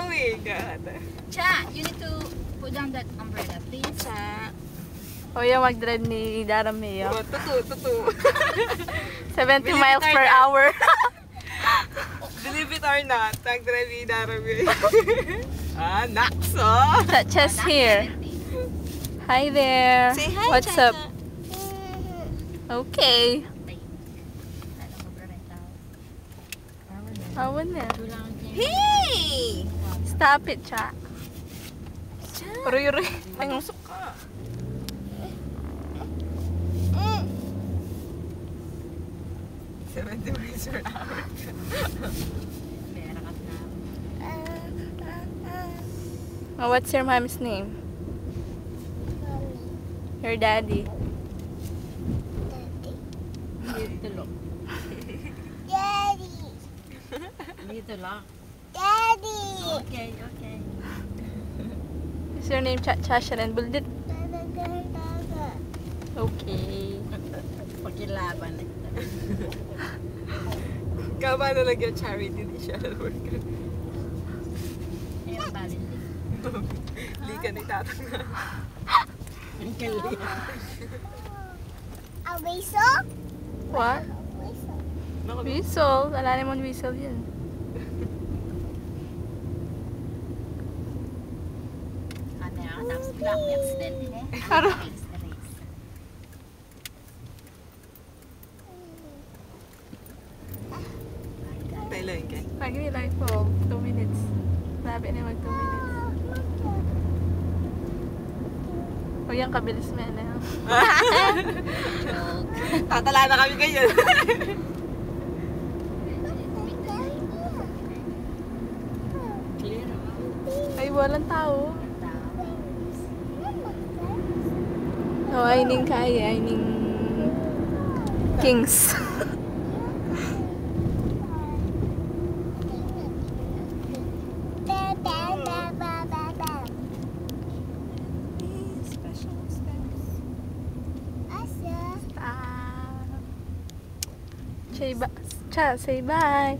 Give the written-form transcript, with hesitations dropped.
going. Cha, you need to put down that umbrella, please. Cha. O yung mag-drive ni Darami. Oh, tutu. 70 miles per hour. Believe it or not, nag-drive ni Darami. Nakso. Chacha's here. Hi there. Say hi, What's Chacha. up? Okay. Awan na. Hey! Stop it, Cha. Ruy. Nangusok ka. $70 miles per hour. Oh, what's your mom's name? Your daddy. Dito lang. Daddy. Dito lang. Daddy. Okay, okay. Is your name Chacha and Buldit? Okay. Pagkilaban. Kaba na lang yung charity di siya worker. Ayan, balin din. Hindi ka ni tatang na. Ang galing. A whistle? What? Whistle. Whistle. Wala naman whistle yun. Ano yan? Tapos bigla may accident din eh. Ano? Tayo lang kay. Lagi like po. 2 minutes. Sabi na mag 2 minutes. O yan, kabilis mo yan. Tatala na kami ganyan. Clear naman. Ay, walang tao. Oh, aining kaya. Aining kings. Say bye.